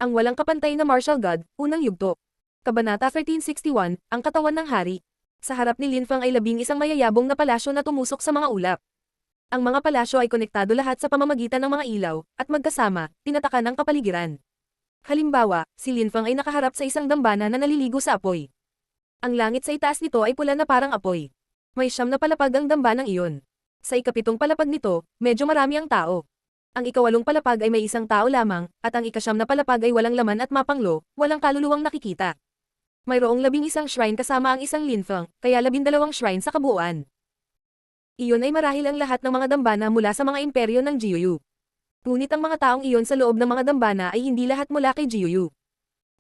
Ang walang kapantay na martial god, unang yugto. Kabanata 1361, ang katawan ng hari. Sa harap ni Lin Feng ay 11 mayayabong na palasyo na tumusok sa mga ulap. Ang mga palasyo ay konektado lahat sa pamamagitan ng mga ilaw, at magkasama, tinatakan ang kapaligiran. Halimbawa, si Lin Feng ay nakaharap sa isang dambana na naliligo sa apoy. Ang langit sa itaas nito ay pula na parang apoy. May 9 na palapag ang dambanang iyon. Sa ika-7 palapag nito, medyo marami ang tao. Ang ika-8 palapag ay may isang tao lamang, at ang ika-9 na palapag ay walang laman at mapanglo, walang kaluluwang nakikita. Mayroong 11 shrine kasama ang isang Lin Feng, kaya 12 shrine sa kabuuan. Iyon ay marahil ang lahat ng mga dambana mula sa mga imperyo ng Jiuyu. Ngunit ang mga taong iyon sa loob ng mga dambana ay hindi lahat mula kay Jiuyu.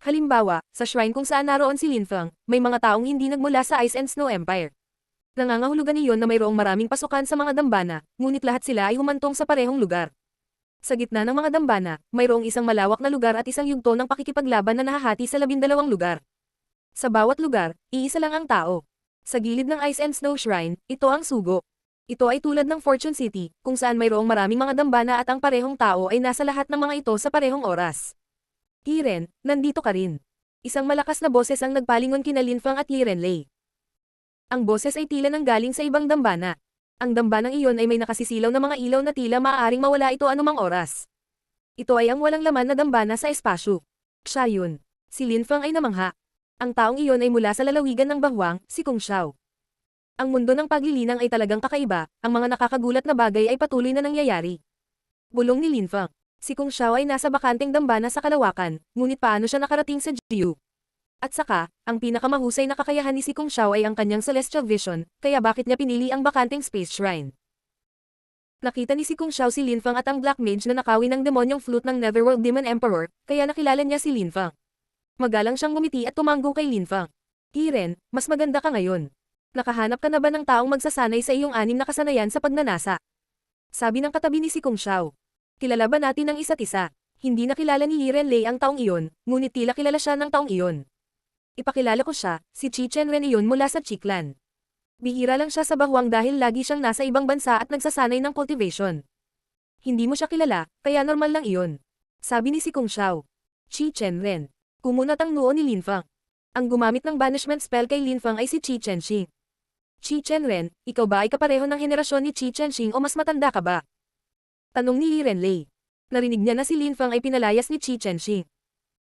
Halimbawa, sa shrine kung saan naroon si Lin Feng, may mga taong hindi nagmula sa Ice and Snow Empire. Nangangahulugan iyon na mayroong maraming pasukan sa mga dambana, ngunit lahat sila ay humantong sa parehong lugar. Sa gitna ng mga dambana, mayroong isang malawak na lugar at isang yugto ng pakikipaglaban na nahahati sa 12 lugar. Sa bawat lugar, iisa lang ang tao. Sa gilid ng Ice and Snow Shrine, ito ang sugo. Ito ay tulad ng Fortune City, kung saan mayroong maraming mga dambana at ang parehong tao ay nasa lahat ng mga ito sa parehong oras. Yiren, nandito ka rin. Isang malakas na boses ang nagpalingon kina Lin Feng at Yiren Lei. Ang boses ay tila nang galing sa ibang dambana. Ang dambanang iyon ay may nakasisilaw na mga ilaw na tila maaaring mawala ito anumang oras. Ito ay ang walang laman na dambana sa espasyo. Siya yun. Si Lin Feng ay namangha. Ang taong iyon ay mula sa lalawigan ng Bahwang, si Kung Xiao. Ang mundo ng paglilinang ay talagang kakaiba, ang mga nakakagulat na bagay ay patuloy na nangyayari. Bulong ni Lin Feng. Si Kung Xiao ay nasa bakanteng dambana sa kalawakan, ngunit paano siya nakarating sa Jiu? At saka, ang pinakamahusay na kakayahan ni si Kung Xiao ay ang kanyang celestial vision, kaya bakit niya pinili ang bakanteng space shrine? Nakita ni si Kung Xiao si Lin Feng at ang Black Mage na nakawin ng demonyong flute ng Netherworld Demon Emperor, kaya nakilala niya si Lin Feng. Magalang siyang ngumiti at tumanggo kay Lin Feng. Yiren, mas maganda ka ngayon. Nakahanap ka na ba ng taong magsasanay sa iyong 6 na kasanayan sa pagnanasa? Sabi ng katabi ni si Kung Xiao. Kilala ba natin ang isa't isa? Hindi nakilala ni Yiren Lei ang taong iyon, ngunit tila kilala siya ng taong iyon. Ipakilala ko siya, si Chi Chen Ren iyon mula sa Chi Clan. Bihira lang siya sa Bahwang dahil lagi siyang nasa ibang bansa at nagsasanay ng cultivation. Hindi mo siya kilala, kaya normal lang iyon. Sabi ni si Kung Xiao. Chi Chen Ren. Kumunat ang noo ni Lin Feng. Ang gumamit ng banishment spell kay Lin Feng ay si Chi Chen Xing. Chi Chen Ren, ikaw ba ay kapareho ng henerasyon ni Chi Chen Xing o mas matanda ka ba? Tanong ni Yiren Lei. Narinig niya na si Lin Feng ay pinalayas ni Chi Chen Xing.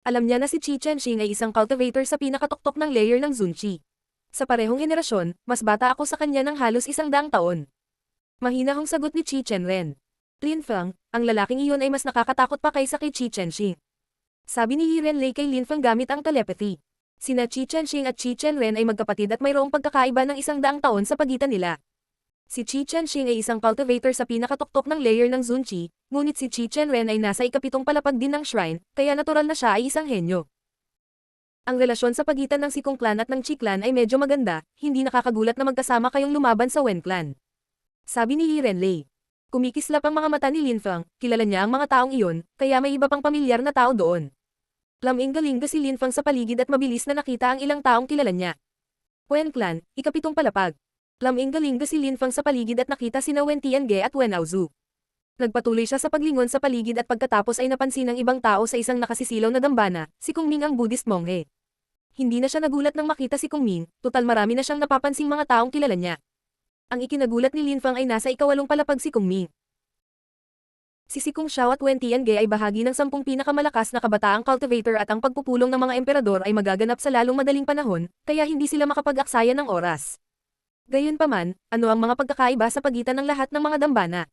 Alam niya na si Chi Chen Xing ay isang cultivator sa pinakatoktok ng layer ng Zunqi. Sa parehong henerasyon, mas bata ako sa kanya ng halos 100 taon. Mahinahong sagot ni Chi Chen Ren. Lin Feng, ang lalaking iyon ay mas nakakatakot pa kaysa kay Chi Chen Xing. Sabi ni Yiren Lei kay Lin Feng gamit ang telepathy. Sina Chi Chen Xing at Chi Chen Ren ay magkapatid at mayroong pagkakaiba ng 100 taon sa pagitan nila. Si Chi Chen Xing ay isang cultivator sa pinakatoktok ng layer ng Zunqi, ngunit si Chi Chen Ren ay nasa ika-7 palapag din ng shrine, kaya natural na siya ay isang henyo. Ang relasyon sa pagitan ng Sikong Clan at ng Chi Clan ay medyo maganda, hindi nakakagulat na magkasama kayong lumaban sa Wen Clan. Sabi ni Yiren Lei. Kumikislap ang mga mata ni Lin Feng, kilala niya ang mga taong iyon, kaya may iba pang pamilyar na tao doon. Laming-galing si Lin Feng sa paligid at mabilis na nakita ang ilang taong kilala niya. Wen Clan, ika-7 palapag. Laming-galing si Lin Feng sa paligid at nakita sina Wen Tiange at Wen Aozu. Nagpatuloy siya sa paglingon sa paligid at pagkatapos ay napansin ng ibang tao sa isang nakasisilaw na dambana, si Kung Ming ang Buddhist monghe. Hindi na siya nagulat nang makita si Kung Ming, tutal marami na siyang napapansing mga taong kilala niya. Ang ikinagulat ni Lin Feng ay nasa ika-8 palapag si Kung Ming. Si Kung Xiao at Wen Tiange ay bahagi ng 10 pinakamalakas na kabataang cultivator at ang pagpupulong ng mga emperador ay magaganap sa lalong madaling panahon, kaya hindi sila makapag-aksaya ng oras. Gayunpaman, ano ang mga pagkakaiba sa pagitan ng lahat ng mga dambana?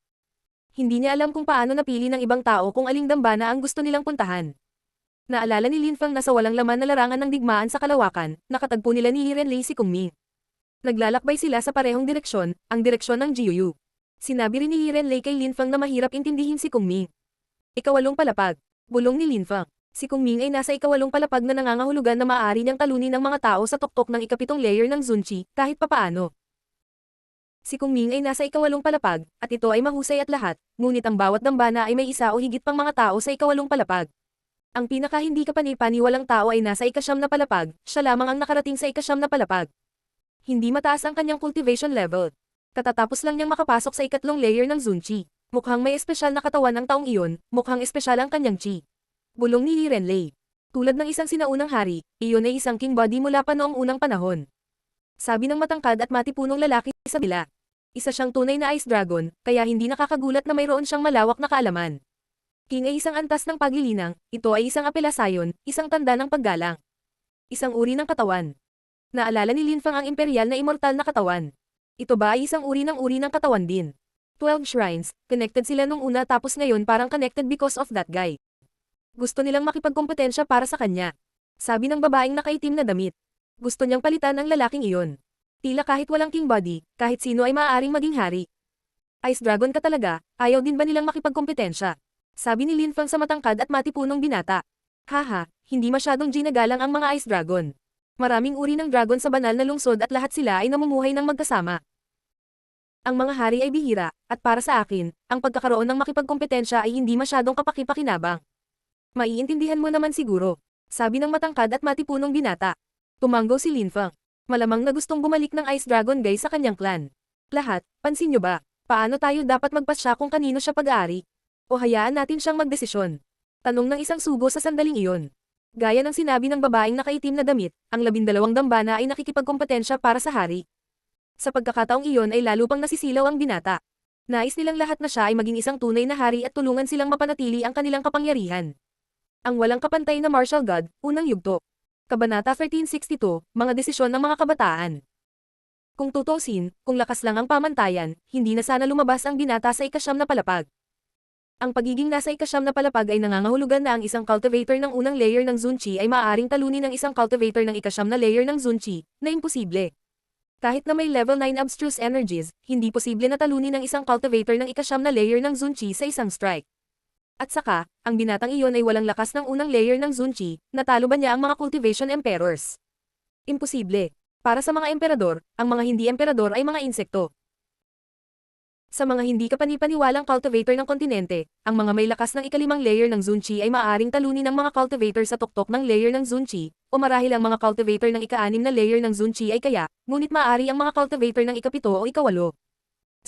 Hindi niya alam kung paano napili ng ibang tao kung aling dambana ang gusto nilang puntahan. Naalala ni Lin Feng na sa walang laman na larangan ng digmaan sa kalawakan, nakatagpo nila ni Yiren Lei si Kung Ming. Naglalakbay sila sa parehong direksyon, ang direksyon ng Jiuyu. Sinabi rin ni Yiren Lei kay Lin Feng na mahirap intindihin si Kung Ming. Ika-8 palapag. Bulong ni Lin Feng. Si Kung Ming ay nasa ika-8 palapag na nangangahulugan na maaari niyang talunin ng mga tao sa tuktok ng ika-7 layer ng Zunqi, kahit papaano. Si Kung Ming ay nasa ika-8 palapag, at ito ay mahusay at lahat, ngunit ang bawat dambana ay may isa o higit pang mga tao sa ika-8 palapag. Ang pinaka hindi kapani-paniwalang tao ay nasa ika-9 na palapag, siya lamang ang nakarating sa ika-9 na palapag. Hindi mataas ang kanyang cultivation level. Katatapos lang niyang makapasok sa ika-3 layer ng Zunqi. Mukhang may espesyal na katawan ang taong iyon, mukhang espesyal ang kanyang chi. Bulong ni Li Renlei. Tulad ng isang sinaunang hari, iyon ay isang king body mula pa noong unang panahon. Sabi ng matangkad at matipunong lalaki sa bila. Isa siyang tunay na ice dragon, kaya hindi nakakagulat na mayroon siyang malawak na kaalaman. King ay isang antas ng paglilinang, ito ay isang apelasayon, isang tanda ng paggalang. Isang uri ng katawan. Naalala ni Lin Fang ang imperial na immortal na katawan. Ito ba ay isang uri ng katawan din? 12 shrines, connected sila nung una tapos ngayon parang connected because of that guy. Gusto nilang makipagkompetensya para sa kanya. Sabi ng babaeng nakaitim na damit. Gusto niyang palitan ang lalaking iyon. Tila kahit walang king body, kahit sino ay maaaring maging hari. Ice dragon ka talaga, ayaw din ba nilang makipagkompetensya? Sabi ni Lin Fang sa matangkad at matipunong binata. Haha, hindi masyadong ginagalang ang mga ice dragon. Maraming uri ng dragon sa banal na lungsod at lahat sila ay namumuhay ng magkasama. Ang mga hari ay bihira, at para sa akin, ang pagkakaroon ng makipagkompetensya ay hindi masyadong kapaki-pakinabang. Maiintindihan mo naman siguro. Sabi ng matangkad at matipunong binata. Tumanggo si Lin Fang. Malamang na gustong bumalik ng ice dragon guy sa kanyang clan. Lahat, pansin nyo ba? Paano tayo dapat magpasya kung kanino siya pag-aari? O hayaan natin siyang magdesisyon? Tanong ng isang sugo sa sandaling iyon. Gaya ng sinabi ng babaeng nakaitim na damit, ang 12 dambana ay nakikipagkompetensya para sa hari. Sa pagkakataong iyon ay lalo pang nasisilaw ang binata. Nais nilang lahat na siya ay maging isang tunay na hari at tulungan silang mapanatili ang kanilang kapangyarihan. Ang walang kapantay na martial god, unang yugto. Kabanata 1362, mga desisyon ng mga kabataan. Kung tutusin, kung lakas lang ang pamantayan, hindi na sana lumabas ang binata sa ikasyam na palapag. Ang pagiging nasa ikasyam na palapag ay nangangahulugan na ang isang cultivator ng unang layer ng Zunchi ay maaaring talunin ng isang cultivator ng ikasyam na layer ng Zunchi, na imposible. Kahit na may level 9 abstruse energies, hindi posible na talunin ng isang cultivator ng ikasyam na layer ng Zunchi sa isang strike. At saka, ang binatang iyon ay walang lakas ng unang layer ng Zunchi, natalo ba niya ang mga cultivation emperors? Imposible. Para sa mga emperador, ang mga hindi emperador ay mga insekto. Sa mga hindi kapanipaniwalang cultivator ng kontinente, ang mga may lakas ng ikalimang layer ng Zunchi ay maaaring talunin ng mga cultivator sa tuktok ng layer ng Zunchi, o marahil ang mga cultivator ng ika-6 na layer ng Zunchi ay kaya, ngunit maaari ang mga cultivator ng ika-7 o ika-8.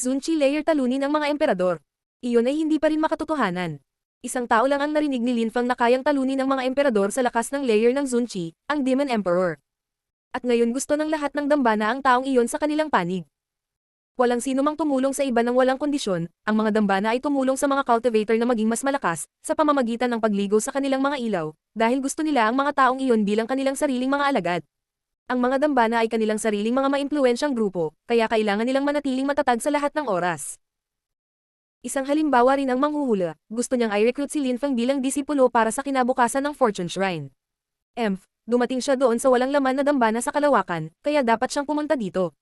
Zunchi layer talunin ng mga emperador. Iyon ay hindi pa rin makatotohanan. Isang tao lang ang narinig ni Lin Fang na kayang talunin ng mga emperador sa lakas ng layer ng Zunchi, ang Demon Emperor. At ngayon gusto ng lahat ng dambana ang taong iyon sa kanilang panig. Walang sino mang tumulong sa iba ng walang kondisyon, ang mga dambana ay tumulong sa mga cultivator na maging mas malakas, sa pamamagitan ng pagligo sa kanilang mga ilaw, dahil gusto nila ang mga taong iyon bilang kanilang sariling mga alagad. Ang mga dambana ay kanilang sariling mga maimpluwensyang grupo, kaya kailangan nilang manatiling matatag sa lahat ng oras. Isang halimbawa rin ang manghuhula, gusto niyang i-recruit si Lin Fang bilang disipulo para sa kinabukasan ng Fortune Shrine. Dumating siya doon sa walang laman na dambana sa kalawakan, kaya dapat siyang pumunta dito.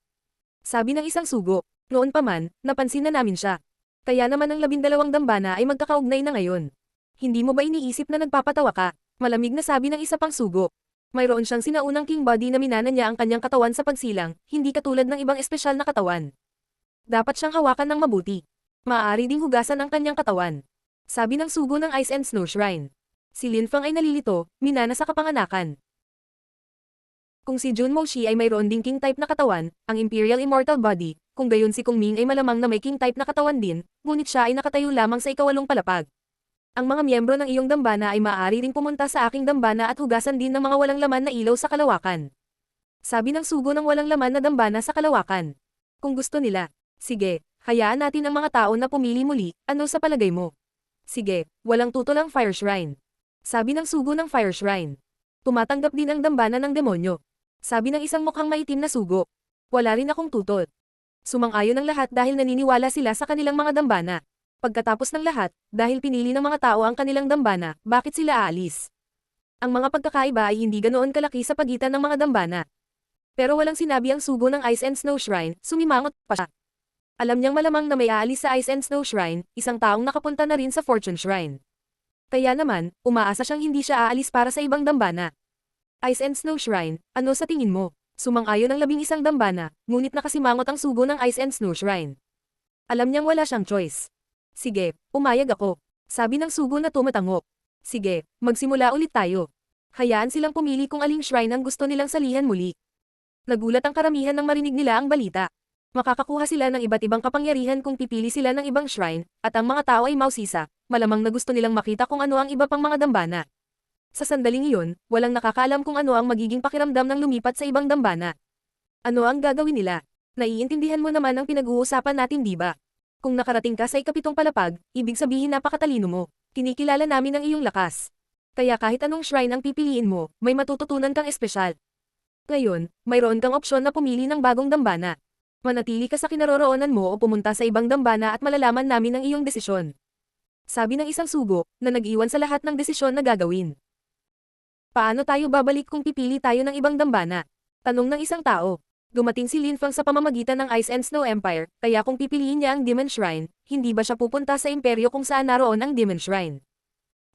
Sabi ng isang sugo, noon pa man, napansin na namin siya. Kaya naman ang 12 dambana ay magkakaugnay na ngayon. Hindi mo ba iniisip na nagpapatawa ka? Malamig na sabi ng isa pang sugo. Mayroon siyang sinaunang king body na minana niya ang kanyang katawan sa pagsilang, hindi katulad ng ibang espesyal na katawan. Dapat siyang hawakan ng mabuti. Maaari ding hugasan ang kanyang katawan. Sabi ng sugo ng Ice and Snow Shrine. Si Lin Fang ay nalilito, minana sa kapanganakan. Kung si Jun Moshi ay mayroon ding king type na katawan, ang Imperial Immortal Body, kung gayon si Kung Ming ay malamang na may king type na katawan din, ngunit siya ay nakatayo lamang sa ika-8 palapag. Ang mga miyembro ng iyong dambana ay maaari ring pumunta sa aking dambana at hugasan din ng mga walang laman na ilaw sa kalawakan. Sabi ng sugo ng walang laman na dambana sa kalawakan. Kung gusto nila, sige, hayaan natin ang mga tao na pumili muli, ano sa palagay mo? Sige, walang tutol ang Fire Shrine. Sabi ng sugo ng Fire Shrine. Tumatanggap din ang dambana ng demonyo. Sabi ng isang mukhang maitim na sugo. Wala rin akong tutol. Sumang-ayon ang lahat dahil naniniwala sila sa kanilang mga dambana. Pagkatapos ng lahat, dahil pinili ng mga tao ang kanilang dambana, bakit sila aalis? Ang mga pagkakaiba ay hindi ganoon kalaki sa pagitan ng mga dambana. Pero walang sinabi ang sugo ng Ice and Snow Shrine, sumimangot pa siya. Alam niyang malamang na may aalis sa Ice and Snow Shrine, isang taong nakapunta na rin sa Fortune Shrine. Kaya naman, umaasa siyang hindi siya aalis para sa ibang dambana. Ice and Snow Shrine, ano sa tingin mo? Sumang-ayon ang 11 dambana, ngunit nakasimangot ang sugo ng Ice and Snow Shrine. Alam niyang wala siyang choice. Sige, umayag ako. Sabi ng sugo na tumatango. Sige, magsimula ulit tayo. Hayaan silang pumili kung aling shrine ang gusto nilang salihan muli. Nagulat ang karamihan nang marinig nila ang balita. Makakakuha sila ng iba't ibang kapangyarihan kung pipili sila ng ibang shrine, at ang mga tao ay mausisa, malamang na gusto nilang makita kung ano ang iba pang mga dambana. Sa sandaling iyon, walang nakakaalam kung ano ang magiging pakiramdam ng lumipat sa ibang dambana. Ano ang gagawin nila? Naiintindihan mo naman ang pinag-uusapan natin, di ba? Kung nakarating ka sa ikapitong palapag, ibig sabihin napakatalino mo. Kinikilala namin ang iyong lakas. Kaya kahit anong shrine ang pipiliin mo, may matututunan kang espesyal. Ngayon, mayroon kang opsyon na pumili ng bagong dambana. Manatili ka sa kinaroroonan mo o pumunta sa ibang dambana at malalaman namin ang iyong desisyon. Sabi ng isang sugo, na nag-iwan sa lahat ng desisyon na gagawin. Paano tayo babalik kung pipili tayo ng ibang dambana? Tanong ng isang tao. Dumating si Lin Fang sa pamamagitan ng Ice and Snow Empire, kaya kung pipiliin niya ang Demon Shrine, hindi ba siya pupunta sa imperyo kung saan naroon ang Demon Shrine?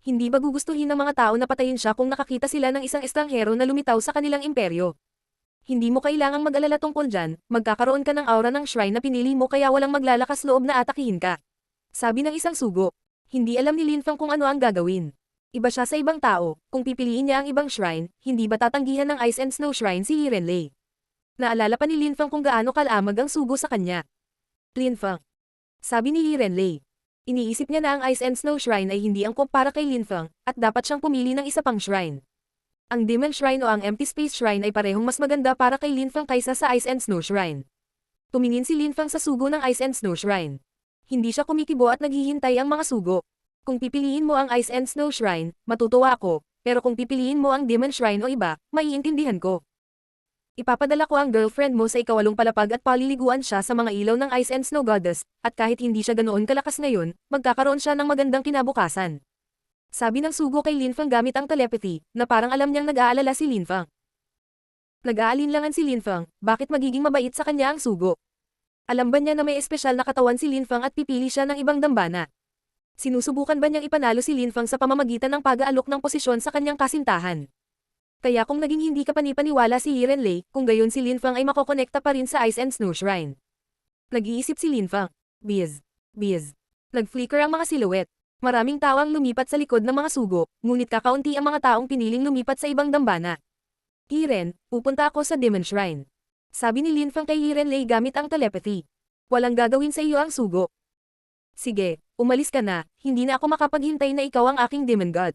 Hindi ba gugustuhin ng mga tao na patayin siya kung nakakita sila ng isang estranghero na lumitaw sa kanilang imperyo? Hindi mo kailangang mag-alala tungkol dyan, magkakaroon ka ng aura ng shrine na pinili mo kaya walang maglalakas loob na atakihin ka. Sabi ng isang sugo. Hindi alam ni Lin Fang kung ano ang gagawin. Iba siya sa ibang tao, kung pipiliin niya ang ibang shrine, hindi ba tatanggihan ng Ice and Snow Shrine si Yirenlei? Naalala pa ni Lin Fang kung gaano kalamag ang sugo sa kanya. Lin Fang. Sabi ni Yirenlei. Iniisip niya na ang Ice and Snow Shrine ay hindi angkop para kay Lin Fang, at dapat siyang pumili ng isa pang shrine. Ang Demon Shrine o ang Empty Space Shrine ay parehong mas maganda para kay Lin Fang kaysa sa Ice and Snow Shrine. Tumingin si Lin Fang sa sugo ng Ice and Snow Shrine. Hindi siya kumikibo at naghihintay ang mga sugo. Kung pipiliin mo ang Ice and Snow Shrine, matutuwa ako, pero kung pipiliin mo ang Demon Shrine o iba, maiintindihan ko. Ipapadala ko ang girlfriend mo sa ikawalong palapag at paliliguan siya sa mga ilaw ng Ice and Snow Goddess, at kahit hindi siya ganoon kalakas ngayon, magkakaroon siya ng magandang kinabukasan. Sabi ng sugo kay Lin Fang gamit ang telepathy, na parang alam niyang nag-aalala si Lin Fang. Nag-aalinlangan si Lin Fang, bakit magiging mabait sa kanya ang sugo? Alam ba niya na may espesyal na katawan si Lin Fang at pipili siya ng ibang dambana? Sinusubukan ba niyang ipanalo si Lin Fang sa pamamagitan ng pag-aalok ng posisyon sa kanyang kasintahan? Kaya kung naging hindi ka panipaniwala si Yirenlei, kung gayon si Lin Fang ay makokonekta pa rin sa Ice and Snow Shrine. Nag-iisip si Lin Fang. Biz. Nag-flicker ang mga silhouette. Maraming tao ang lumipat sa likod ng mga sugo, ngunit kakaunti ang mga taong piniling lumipat sa ibang dambana. Yiren, pupunta ako sa Demon Shrine. Sabi ni Lin Fang kay Yirenlei gamit ang telepathy. Walang gagawin sa iyo ang sugo. Sige, umalis ka na, hindi na ako makapaghintay na ikaw ang aking Demon God.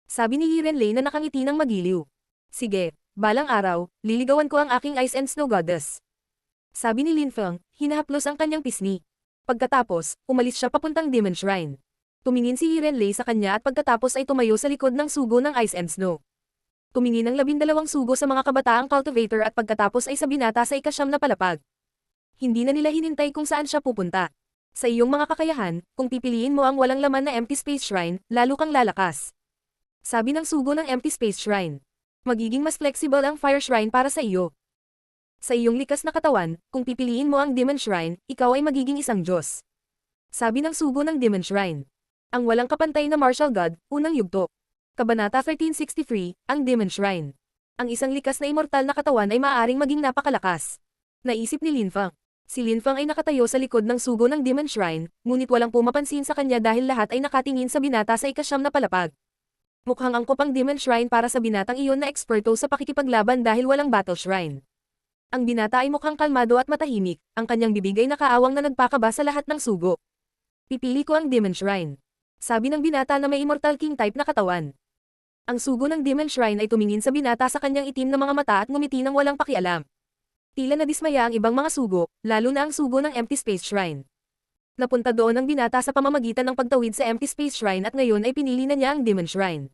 Sabi ni Yirenlei na nakangiti ng magiliw. Sige, balang araw, liligawan ko ang aking Ice and Snow Goddess. Sabi ni Lin Fang, hinahaplos ang kanyang pisngi. Pagkatapos, umalis siya papuntang Demon Shrine. Tumingin si Yirenlei sa kanya at pagkatapos ay tumayo sa likod ng sugo ng Ice and Snow. Tumingin ang 12 sugo sa mga kabataang cultivator at pagkatapos ay sa binata sa ikasyam na palapag. Hindi na nila hinintay kung saan siya pupunta. Sa iyong mga kakayahan, kung pipiliin mo ang walang laman na Empty Space Shrine, lalo kang lalakas. Sabi ng sugo ng Empty Space Shrine. Magiging mas flexible ang Fire Shrine para sa iyo. Sa iyong likas na katawan, kung pipiliin mo ang Demon Shrine, ikaw ay magiging isang Diyos. Sabi ng sugo ng Demon Shrine. Ang walang kapantay na martial god, unang yugto. Kabanata 1363, ang Demon Shrine. Ang isang likas na immortal na katawan ay maaaring maging napakalakas. Naisip ni Lin Fang. Si Lin Fang ay nakatayo sa likod ng sugo ng Demon Shrine, ngunit walang pumapansin sa kanya dahil lahat ay nakatingin sa binata sa ikasyam na palapag. Mukhang angkop ang Demon Shrine para sa binatang iyon na eksperto sa pakikipaglaban dahil walang Battle Shrine. Ang binata ay mukhang kalmado at matahimik, ang kanyang bibig ay nakaawang na nagpakaba sa lahat ng sugo. Pipili ko ang Demon Shrine. Sabi ng binata na may Immortal King type na katawan. Ang sugo ng Demon Shrine ay tumingin sa binata sa kanyang itim na mga mata at ngumiti ng walang pakialam. Tila nadismaya ang ibang mga sugo, lalo na ang sugo ng Empty Space Shrine. Napunta doon ang binata sa pamamagitan ng pagtawid sa Empty Space Shrine at ngayon ay pinili na niya ang Demon Shrine.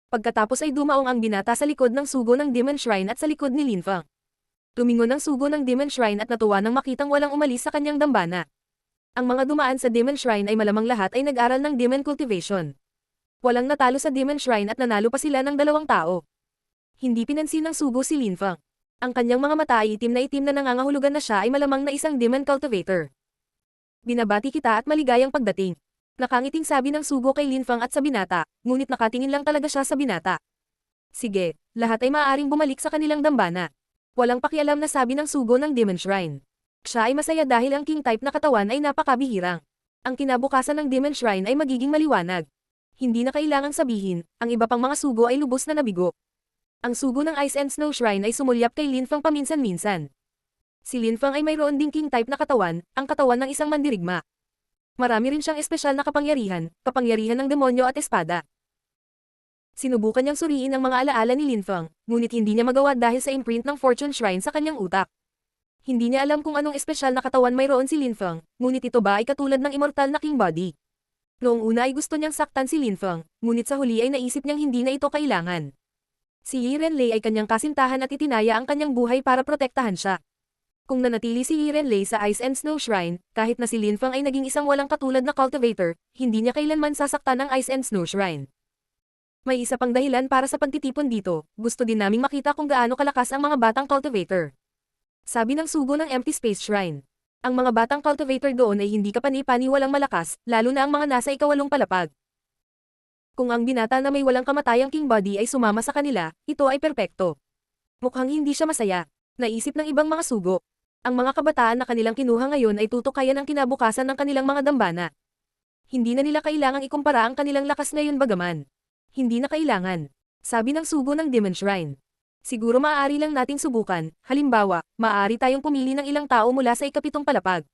Pagkatapos ay dumaong ang binata sa likod ng sugo ng Demon Shrine at sa likod ni Lin Fang. Tumingon ang sugo ng Demon Shrine at natuwa nang makitang walang umalis sa kanyang dambana. Ang mga dumaan sa Demon Shrine ay malamang lahat ay nag-aral ng Demon Cultivation. Walang natalo sa Demon Shrine at nanalo pa sila ng 2 tao. Hindi pinansin ng sugo si Lin Fang. Ang kanyang mga mata ay itim na nangangahulugan na siya ay malamang na isang Demon Cultivator. Binabati kita at maligayang pagdating. Nakangiting sabi ng sugo kay Lin Fang at sa binata, ngunit nakatingin lang talaga siya sa binata. Sige, lahat ay maaaring bumalik sa kanilang dambana. Walang pakialam na sabi ng sugo ng Demon Shrine. Siya ay masaya dahil ang King type na katawan ay napakabihirang. Ang kinabukasan ng Demon Shrine ay magiging maliwanag. Hindi na kailangang sabihin, ang iba pang mga sugo ay lubos na nabigo. Ang sugo ng Ice and Snow Shrine ay sumulyap kay Lin Fang paminsan-minsan. Si Lin Fang ay mayroon ding King type na katawan, ang katawan ng isang mandirigma. Marami rin siyang espesyal na kapangyarihan ng demonyo at espada. Sinubukan niyang suriin ang mga alaala ni Linfeng, ngunit hindi niya magawa dahil sa imprint ng Fortune Shrine sa kanyang utak. Hindi niya alam kung anong espesyal na katawan mayroon si Linfeng, ngunit ito ba ay katulad ng immortal na king body. Noong una ay gusto niyang saktan si Linfeng, ngunit sa huli ay naisip niyang hindi na ito kailangan. Si Yi Renlei ay kanyang kasintahan at itinaya ang kanyang buhay para protektahan siya. Kung nanatili si Yi Renlei sa Ice and Snow Shrine, kahit na si Linfeng ay naging isang walang katulad na cultivator, hindi niya kailanman sasaktan ng Ice and Snow Shrine. May isa pang dahilan para sa pagtitipon dito, gusto din naming makita kung gaano kalakas ang mga batang cultivator. Sabi ng sugo ng Empty Space Shrine. Ang mga batang cultivator doon ay hindi kapani-paniwalang malakas, lalo na ang mga nasa ikawalong palapag. Kung ang binata na may walang kamatayang king body ay sumama sa kanila, ito ay perpekto. Mukhang hindi siya masaya. Naisip ng ibang mga sugo. Ang mga kabataan na kanilang kinuha ngayon ay tutukayan ang kinabukasan ng kanilang mga dambana. Hindi na nila kailangang ikumpara ang kanilang lakas ngayon bagaman. Hindi na kailangan. Sabi ng sugo ng Demon Shrine. Siguro maaari lang nating subukan, halimbawa, maaari tayong pumili ng ilang tao mula sa ikapitong palapag.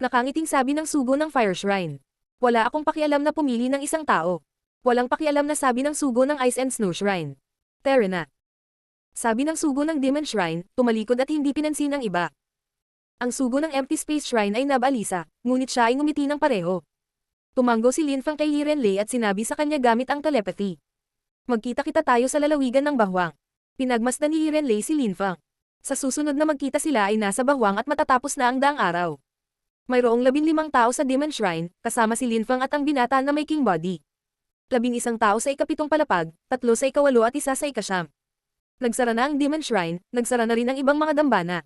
Nakangiting sabi ng sugo ng Fire Shrine. Wala akong pakialam na pumili ng isang tao. Walang pakialam na sabi ng sugo ng Ice and Snow Shrine. Tere na. Sabi ng sugo ng Demon Shrine, tumalikod at hindi pinansin ang iba. Ang sugo ng Empty Space Shrine ay nabalisa, ngunit siya ay ngumiti ng pareho. Tumango si Linfeng kay Yi Renlei at sinabi sa kanya gamit ang telepathy. Magkita-kita tayo sa lalawigan ng Bahwang. Pinagmasdan ni Yi Renlei si Linfeng. Sa susunod na magkita sila ay nasa Bahwang at matatapos na ang daang araw. Mayroong 15 tao sa Demon Shrine, kasama si Linfeng at ang binata na may king body. 11 tao sa ikapitong palapag, 3 sa ikawalo at 1 sa ikasyam. Nagsara na ang Demon Shrine, nagsara na rin ang ibang mga dambana.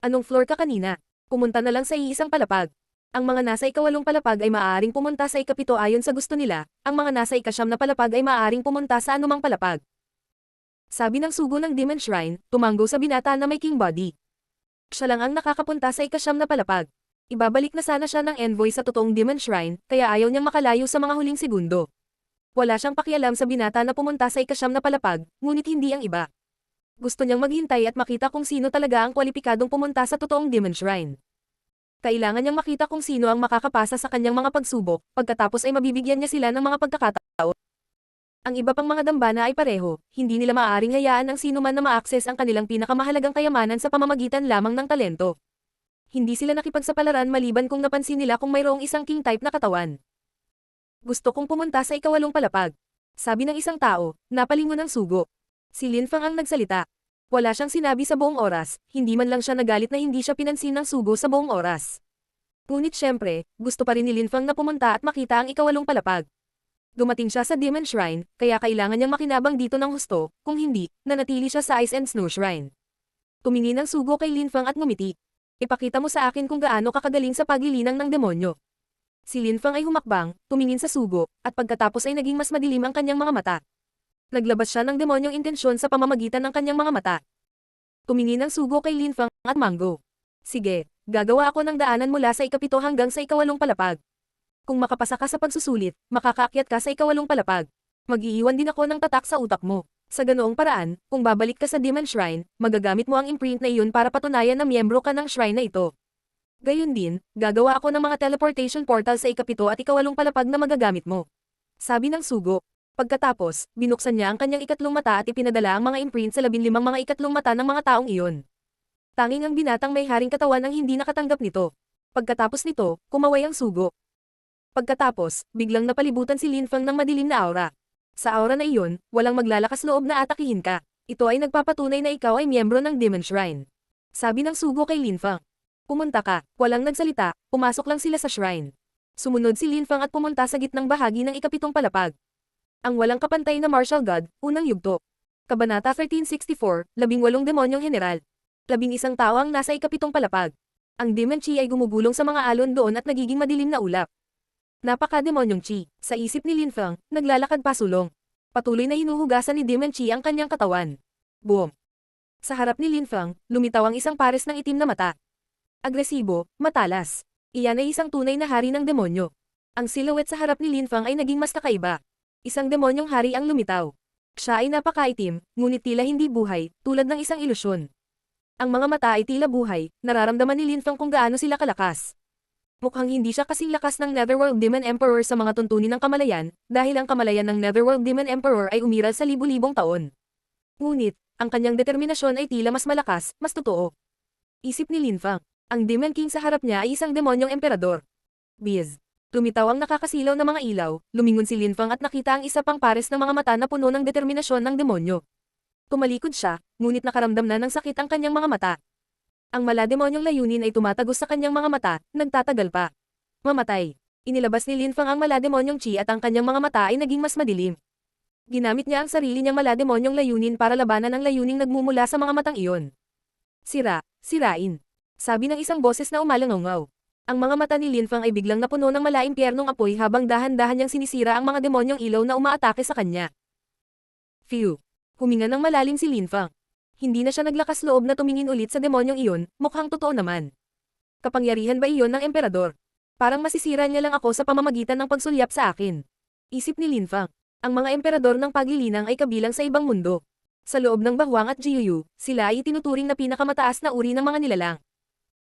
Anong floor ka kanina? Pumunta na lang sa iisang palapag. Ang mga nasa ikawalong palapag ay maaaring pumunta sa ikapito ayon sa gusto nila, ang mga nasa ikasyam na palapag ay maaaring pumunta sa anumang palapag. Sabi ng sugo ng Demon Shrine, tumango sa binata na may king body. Siya lang ang nakakapunta sa ikasyam na palapag. Ibabalik na sana siya ng envoy sa totoong Demon Shrine, kaya ayaw niyang makalayo sa mga huling segundo. Wala siyang pakialam sa binata na pumunta sa ikasyam na palapag, ngunit hindi ang iba. Gusto niyang maghintay at makita kung sino talaga ang kwalipikadong pumunta sa totoong Demon Shrine. Kailangan niyang makita kung sino ang makakapasa sa kanyang mga pagsubok, pagkatapos ay mabibigyan niya sila ng mga pagkakataon. Ang iba pang mga dambana ay pareho, hindi nila maaaring hayaan ang sino man na ma-access ang kanilang pinakamahalagang kayamanan sa pamamagitan lamang ng talento. Hindi sila nakipagsapalaran maliban kung napansin nila kung mayroong isang king-type na katawan. Gusto kong pumunta sa ikawalong palapag. Sabi ng isang tao, napalingon ng sugo. Si Linfeng ang nagsalita. Wala siyang sinabi sa buong oras, hindi man lang siya nagalit na hindi siya pinansin ng sugo sa buong oras. Ngunit syempre, gusto pa rin ni Linfeng na pumunta at makita ang ikawalong palapag. Dumating siya sa Demon Shrine, kaya kailangan niyang makinabang dito ng husto, kung hindi, nanatili siya sa Ice and Snow Shrine. Tumingin ang sugo kay Linfeng at ngumiti. Ipakita mo sa akin kung gaano kakagaling sa paglilinang ng demonyo. Si Linfeng ay humakbang, tumingin sa sugo, at pagkatapos ay naging mas madilim ang kanyang mga mata. Naglabas siya ng demonyong intensyon sa pamamagitan ng kanyang mga mata. Tumingin ang sugo kay Linfeng at Mango. Sige, gagawa ako ng daanan mula sa ikapito hanggang sa ikawalong palapag. Kung makapasa ka sa pagsusulit, makakaakyat ka sa ikawalong palapag. Mag-iiwan din ako ng tatak sa utak mo. Sa ganoong paraan, kung babalik ka sa Demon Shrine, magagamit mo ang imprint na iyon para patunayan na miyembro ka ng shrine na ito. Gayun din, gagawa ako ng mga teleportation portal sa ikapito at ikawalong palapag na magagamit mo. Sabi ng sugo. Pagkatapos, binuksan niya ang kanyang ikatlong mata at ipinadala ang mga imprint sa 15 mga ikatlong mata ng mga taong iyon. Tanging ang binatang may haring katawan ang hindi nakatanggap nito. Pagkatapos nito, kumaway ang sugo. Pagkatapos, biglang napalibutan si Linfeng ng madilim na aura. Sa aura na iyon, walang maglalakas loob na atakihin ka. Ito ay nagpapatunay na ikaw ay miyembro ng Demon Shrine. Sabi ng sugo kay Linfeng. Pumunta ka, walang nagsalita, pumasok lang sila sa shrine. Sumunod si Linfeng at pumunta sa gitnang bahagi ng ikapitong palapag. Ang walang kapantay na martial god, unang yugto. Kabanata 1364, 18 demonyong general. 11 tao ang nasa ikapitong palapag. Ang Demon Chi ay gumugulong sa mga alon doon at nagiging madilim na ulap. Napaka-demonyong Chi. Sa isip ni Linfeng, naglalakad pasulong. Patuloy na hinuhugasan ni Demon Chi ang kanyang katawan. Boom! Sa harap ni Linfeng, lumitaw ang isang pares ng itim na mata. Agresibo, matalas. Iyan ay isang tunay na hari ng demonyo. Ang silhouette sa harap ni Linfeng ay naging mas kakaiba. Isang demonyong hari ang lumitaw. Siya ay napakaitim, ngunit tila hindi buhay, tulad ng isang ilusyon. Ang mga mata ay tila buhay, nararamdaman ni Linfeng kung gaano sila kalakas. Mukhang hindi siya kasing lakas ng Netherworld Demon Emperor sa mga tuntunin ng kamalayan, dahil ang kamalayan ng Netherworld Demon Emperor ay umiral sa libu-libong taon. Ngunit, ang kanyang determinasyon ay tila mas malakas, mas totoo. Isip ni Lin Fang. Ang Demon King sa harap niya ay isang demonyong emperador. Biz. Lumitaw ang nakakasilaw na mga ilaw, lumingon si Lin Fang at nakita ang isa pang pares ng mga mata na puno ng determinasyon ng demonyo. Tumalikod siya, ngunit nakaramdam na ng sakit ang kanyang mga mata. Ang malademonyong layunin ay tumatagos sa kanyang mga mata, nagtatagal pa. Mamatay. Inilabas ni Lin Fang ang malademonyong chi at ang kanyang mga mata ay naging mas madilim. Ginamit niya ang sarili niyang malademonyong layunin para labanan ang layuning nagmumula sa mga matang iyon. Sirain. Sabi ng isang boses na umalangaw. Ang mga mata ni Lin Fang ay biglang napuno ng malaimpyernong apoy habang dahan-dahan niyang sinisira ang mga demonyong ilaw na umaatake sa kanya. Phew. Huminga ng malalim si Lin Fang. Hindi na siya naglakas loob na tumingin ulit sa demonyong iyon, mukhang totoo naman. Kapangyarihan ba iyon ng emperador? Parang masisira niya lang ako sa pamamagitan ng pagsulyap sa akin. Isip ni Lin Fang. Ang mga emperador ng paglilinang ay kabilang sa ibang mundo. Sa loob ng Bahwang at Jiuyu, sila ay tinuturing na pinakamataas na uri ng mga nilalang.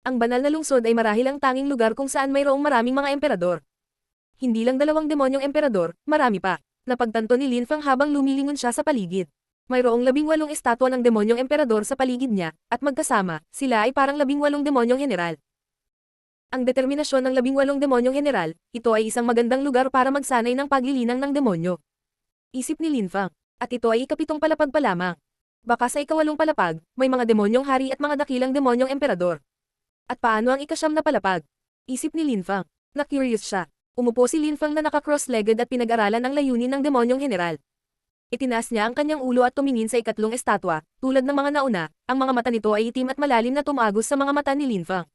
Ang banal na lungsod ay marahil ang tanging lugar kung saan mayroong maraming mga emperador. Hindi lang 2 demonyong emperador, marami pa. Napagtanto ni Lin Fang habang lumilingon siya sa paligid. Mayroong 18 estatwa ng demonyong emperador sa paligid niya, at magkasama, sila ay parang 18 demonyong general. Ang determinasyon ng 18 demonyong general, ito ay isang magandang lugar para magsanay ng paglilinang ng demonyo. Isip ni Lin Fang. At ito ay ikapitong palapag pa lamang. Baka sa ikawalong palapag, may mga demonyong hari at mga dakilang demonyong emperador. At paano ang ikasyam na palapag? Isip ni Lin Fang. Na-curious siya. Umupo si Lin Fang na naka-cross-legged at pinag-aralan ang layunin ng demonyong general. Itinaas niya ang kanyang ulo at tumingin sa ikatlong estatwa, tulad ng mga nauna, ang mga mata nito ay itim at malalim na tumagos sa mga mata ni Lin Fang.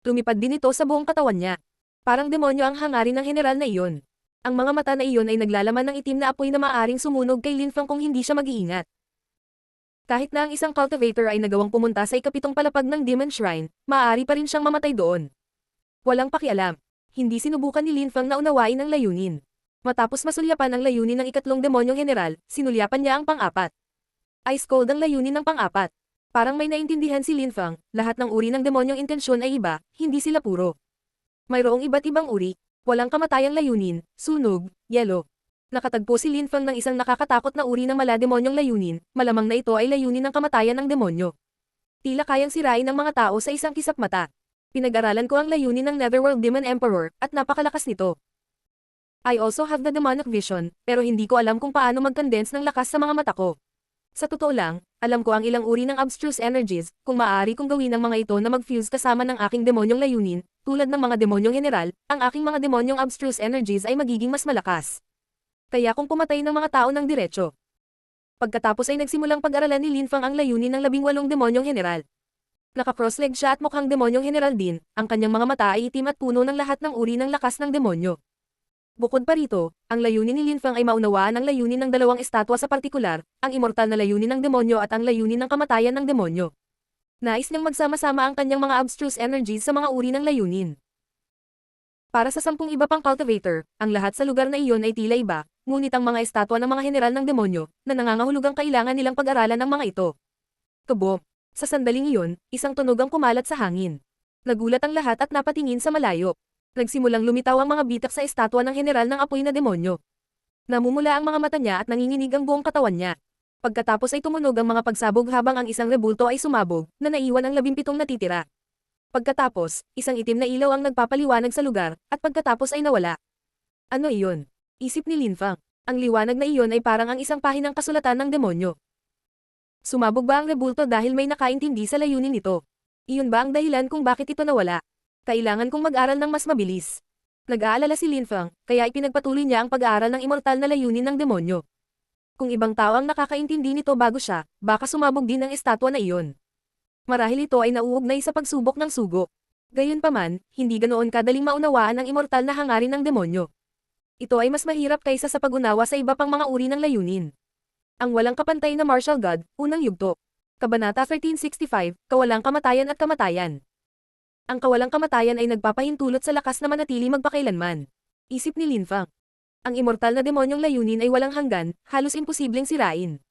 Lumipad din ito sa buong katawan niya. Parang demonyo ang hangarin ng general na iyon. Ang mga mata na iyon ay naglalaman ng itim na apoy na maaaring sumunog kay Lin Fang kung hindi siya mag-iingat. Kahit na ang isang cultivator ay nagawang pumunta sa ikapitong palapag ng Demon Shrine, maaari pa rin siyang mamatay doon. Walang pakialam. Hindi sinubukan ni Lin Fang na unawain ang layunin. Matapos masulyapan ang layunin ng ikatlong demonyong general, sinulyapan niya ang pang-apat. Ice cold ang layunin ng pang-apat. Parang may naintindihan si Lin Fang, lahat ng uri ng demonyong intensyon ay iba, hindi sila puro. Mayroong iba't ibang uri, walang kamatayang layunin, sunog, yelo. Nakatagpo si Lin Fang ng isang nakakatakot na uri ng malademonyong layunin, malamang na ito ay layunin ng kamatayan ng demonyo. Tila kayang sirain ng mga tao sa isang kisap mata. Pinag-aralan ko ang layunin ng Netherworld Demon Emperor, at napakalakas nito. I also have the demonic vision, pero hindi ko alam kung paano mag-condense ng lakas sa mga mata ko. Sa totoo lang, alam ko ang ilang uri ng abstruse energies, kung maaari kong gawin ang mga ito na mag-fuse kasama ng aking demonyong layunin, tulad ng mga demonyong general, ang aking mga demonyong abstruse energies ay magiging mas malakas. Kaya kung pumatay ng mga tao ng diretso. Pagkatapos ay nagsimulang pag-aralan ni Lin Fang ang layunin ng 18 demonyong general. Naka-cross-leg siya at mukhang demonyong general din, ang kanyang mga mata ay itim at puno ng lahat ng uri ng lakas ng demonyo. Bukod pa rito, ang layunin ni Lin Fang ay maunawaan ang layunin ng 2 estatwa sa partikular, ang immortal na layunin ng demonyo at ang layunin ng kamatayan ng demonyo. Nais niyang magsama-sama ang kanyang mga abstruse energies sa mga uri ng layunin. Para sa 10 iba pang cultivator, ang lahat sa lugar na iyon ay tila iba, ngunit ang mga estatwa ng mga general ng demonyo, na nangangahulugang kailangan nilang pag-aralan ng mga ito. Kabom! Sa sandaling iyon, isang tunog ang kumalat sa hangin. Nagulat ang lahat at napatingin sa malayo. Nagsimulang lumitaw ang mga bitak sa estatwa ng general ng apoy na demonyo. Namumula ang mga mata niya at nanginginig ang buong katawan niya. Pagkatapos ay tumunog ang mga pagsabog habang ang isang rebulto ay sumabog, na naiwan ang 17 natitira. Pagkatapos, isang itim na ilaw ang nagpapaliwanag sa lugar, at pagkatapos ay nawala. Ano iyon? Isip ni Lin Fang. Ang liwanag na iyon ay parang ang isang pahinang kasulatan ng demonyo. Sumabog ba ang rebulto dahil may nakaintindi sa layunin nito? Iyon ba ang dahilan kung bakit ito nawala? Kailangan kong mag-aral ng mas mabilis. Nag-aalala si Lin Fang, kaya ipinagpatuloy niya ang pag-aaral ng immortal na layunin ng demonyo. Kung ibang tao ang nakakaintindi nito bago siya, baka sumabog din ang estatwa na iyon. Marahil ito ay nauugnay sa pagsubok ng sugo. Gayunpaman, hindi ganoon kadaling maunawaan ang immortal na hangarin ng demonyo. Ito ay mas mahirap kaysa sa pag-unawa sa iba pang mga uri ng layunin. Ang walang kapantay na martial god, unang yugto. Kabanata 1365, Kawalang kamatayan at kamatayan. Ang kawalang kamatayan ay nagpapahintulot sa lakas na manatili magpakailanman. Isip ni Lin Fang. Ang immortal na demonyong layunin ay walang hanggan, halos imposibleng sirain.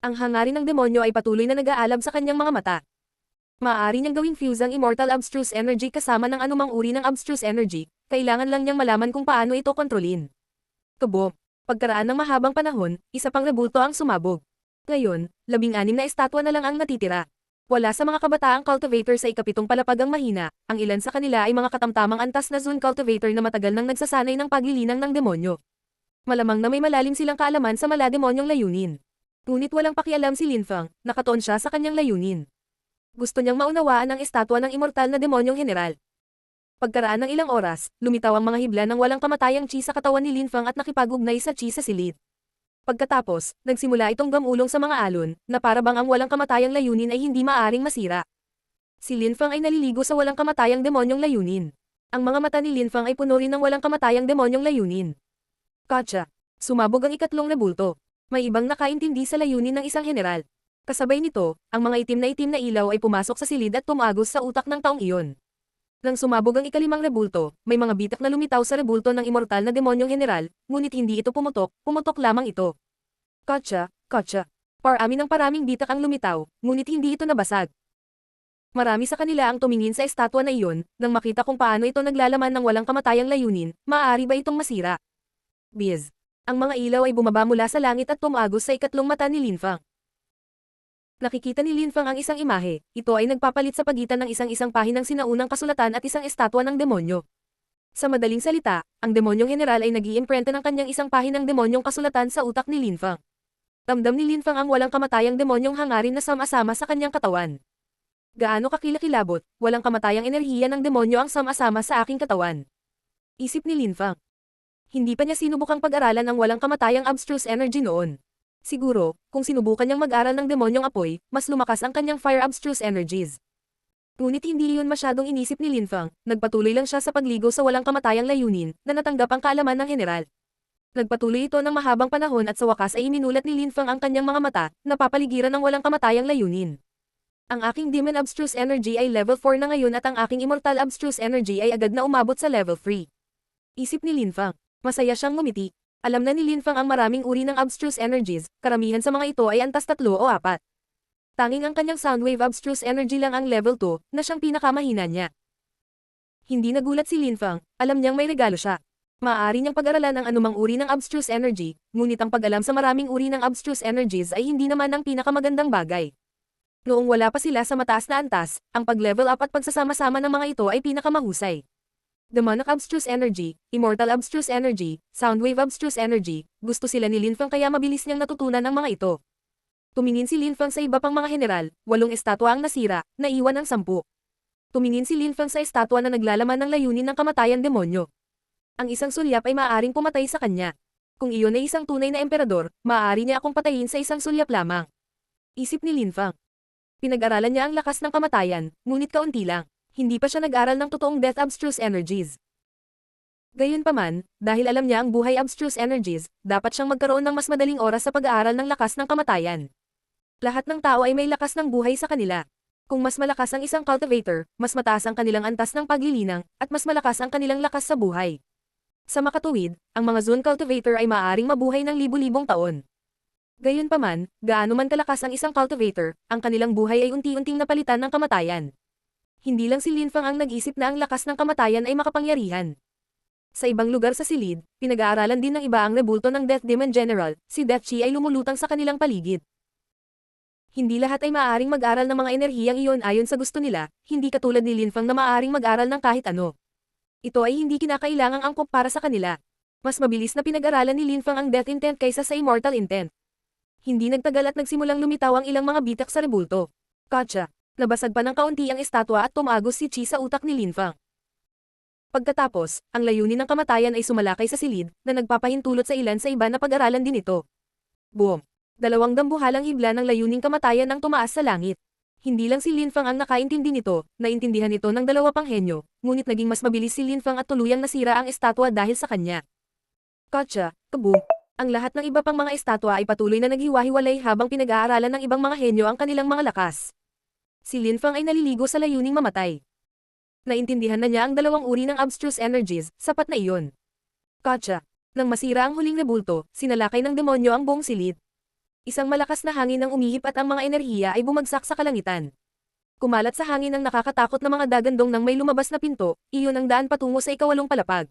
Ang hangarin ng demonyo ay patuloy na nag-aalab sa kanyang mga mata. Maaari niyang gawing fuse ang Immortal Abstruse Energy kasama ng anumang uri ng Abstruse Energy, kailangan lang niyang malaman kung paano ito kontrolin. Kaboom! Pagkaraan ng mahabang panahon, isa pang rebulto ang sumabog. Ngayon, 16 na estatwa na lang ang natitira. Wala sa mga kabataang cultivator sa ikapitong palapag ang mahina, ang ilan sa kanila ay mga katamtamang antas na Zone cultivator na matagal nang nagsasanay ng paglilinang ng demonyo. Malamang na may malalim silang kaalaman sa malademonyong layunin. Ngunit walang pakialam si Linfang, nakatuon siya sa kanyang layunin. Gusto niyang maunawaan ang estatwa ng immortal na demonyong general. Pagkaraan ng ilang oras, lumitaw ang mga hibla ng walang kamatayang chi sa katawan ni Linfang at nakipagugnay sa chi sa silid. Pagkatapos, nagsimula itong gamulong sa mga alon, na para bang ang walang kamatayang layunin ay hindi maaring masira. Si Linfang ay naliligo sa walang kamatayang demonyong layunin. Ang mga mata ni Linfang ay puno rin ng walang kamatayang demonyong layunin. Gotcha! Sumabog ang ikatlong rebulto. May ibang nakaintindi sa layunin ng isang general. Kasabay nito, ang mga itim na ilaw ay pumasok sa silid at tumagos sa utak ng taong iyon. Nang sumabog ang ikalimang rebulto, may mga bitak na lumitaw sa rebulto ng immortal na demonyong general, ngunit hindi ito pumutok lamang ito. Gotcha! Parami ng paraming bitak ang lumitaw, ngunit hindi ito nabasag. Marami sa kanila ang tumingin sa estatwa na iyon, nang makita kung paano ito naglalaman ng walang kamatayang layunin, maaari ba itong masira? Biz! Ang mga ilaw ay bumaba mula sa langit at tumagos sa ikatlong mata ni Linfang. Nakikita ni Linfang ang isang imahe, ito ay nagpapalit sa pagitan ng isang pahinang sinaunang kasulatan at isang estatwa ng demonyo. Sa madaling salita, ang demonyong general ay nag-iimprenta ng kanyang isang pahinang demonyong kasulatan sa utak ni Linfang. Ramdam ni Linfang ang walang kamatayang demonyong hangarin na sama-sama sa kanyang katawan. Gaano kakilakilabot, walang kamatayang enerhiya ng demonyo ang sama-sama sa aking katawan. Isip ni Linfang. Hindi pa niya sinubukang pag-aralan ang walang kamatayang abstruse energy noon. Siguro, kung sinubukan niyang mag-aral ng demonyong apoy, mas lumakas ang kanyang fire abstruse energies. Ngunit hindi iyon masyadong inisip ni Linfang, nagpatuloy lang siya sa pagligo sa walang kamatayang layunin, na natanggap ang kaalaman ng general. Nagpatuloy ito ng mahabang panahon at sa wakas ay iminulat ni Linfang ang kanyang mga mata, na papaligiran ng walang kamatayang layunin. Ang aking demon abstruse energy ay level 4 na ngayon at ang aking immortal abstruse energy ay agad na umabot sa level 3. Isip ni Linfang. Masaya siyang ngumiti. Alam na ni Linfang ang maraming uri ng abstruse energies, karamihan sa mga ito ay antas 3 o 4. Tanging ang kanyang soundwave abstruse energy lang ang level 2, na siyang pinakamahina niya. Hindi nagulat si Linfang, alam niyang may regalo siya. Maaari niyang pag-aralan ang anumang uri ng abstruse energy, ngunit ang pag-alam sa maraming uri ng abstruse energies ay hindi naman ang pinakamagandang bagay. Noong wala pa sila sa mataas na antas, ang pag-level up at pagsasama-sama ng mga ito ay pinakamahusay. Demonic Abstruse Energy, Immortal Abstruse Energy, Soundwave Abstruse Energy, gusto sila ni Linfang kaya mabilis niyang natutunan ang mga ito. Tumingin si Linfang sa iba pang mga general, 8 estatwa ang nasira, naiwan ang 10. Tumingin si Linfang sa estatwa na naglalaman ng layunin ng kamatayan demonyo. Ang isang sulyap ay maaaring pumatay sa kanya. Kung iyon ay isang tunay na emperador, maaari niya akong patayin sa isang sulyap lamang. Isip ni Linfang. Pinag-aralan niya ang lakas ng kamatayan, ngunit kaunti lang. Hindi pa siya nag-aral ng totoong death abstruse energies. Gayunpaman, dahil alam niya ang buhay abstruse energies, dapat siyang magkaroon ng mas madaling oras sa pag-aaral ng lakas ng kamatayan. Lahat ng tao ay may lakas ng buhay sa kanila. Kung mas malakas ang isang cultivator, mas mataas ang kanilang antas ng paglilinang, at mas malakas ang kanilang lakas sa buhay. Sa makatuwid, ang mga zone cultivator ay maaaring mabuhay ng libu-libong taon. Gayunpaman, gaano man kalakas ang isang cultivator, ang kanilang buhay ay unti-unting napalitan ng kamatayan. Hindi lang si Linfang ang nag-isip na ang lakas ng kamatayan ay makapangyarihan. Sa ibang lugar sa silid, pinag-aaralan din ng iba ang rebulto ng Death Demon General, si Death Chi ay lumulutang sa kanilang paligid. Hindi lahat ay maaaring mag-aral ng mga enerhiyang iyon ayon sa gusto nila, hindi katulad ni Linfang na maaaring mag-aral ng kahit ano. Ito ay hindi kinakailangang angkop para sa kanila. Mas mabilis na pinag-aralan ni Linfang ang Death Intent kaysa sa Immortal Intent. Hindi nagtagal at nagsimulang lumitaw ang ilang mga bitak sa rebulto. Gotcha! Nabasag pa ng kaunti ang estatwa at tumagos si Chi sa utak ni Linfang. Pagkatapos, ang layunin ng kamatayan ay sumalakay sa silid, na nagpapahintulot sa ilan sa iba na pag-aralan din ito. Boom! 2 dambuhalang hibla ng layuning kamatayan ang tumaas sa langit. Hindi lang si Linfang ang nakaintindi nito, naintindihan ito ng 2 pang henyo, ngunit naging mas mabilis si Linfang at tuluyang nasira ang estatwa dahil sa kanya. Gotcha! Kaboom! Ang lahat ng iba pang mga estatwa ay patuloy na naghiwa-hiwalay habang pinag-aaralan ng ibang mga henyo ang kanilang mga lakas. Si Linfang ay naliligo sa layuning mamatay. Naintindihan na niya ang 2 uri ng abstruse energies, sapat na iyon. Gotcha! Nang masira ang huling rebulto, sinalakay ng demonyo ang buong silid. Isang malakas na hangin ang umihip at ang mga enerhiya ay bumagsak sa kalangitan. Kumalat sa hangin ang nakakatakot na mga dagandong nang may lumabas na pinto, iyon ang daan patungo sa ikawalong palapag.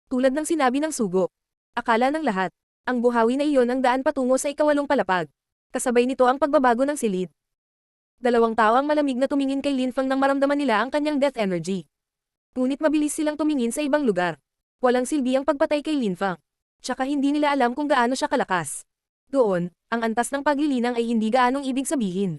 Tulad ng sinabi ng sugo. Akala ng lahat, ang buhawi na iyon ang daan patungo sa ikawalong palapag. Kasabay nito ang pagbabago ng silid. Dalawang tao ang malamig na tumingin kay Linfang nang maramdaman nila ang kanyang death energy. Ngunit mabilis silang tumingin sa ibang lugar. Walang silbi ang pagpatay kay Linfang. Tsaka hindi nila alam kung gaano siya kalakas. Doon, ang antas ng paglilinang ay hindi gaanong ibig sabihin.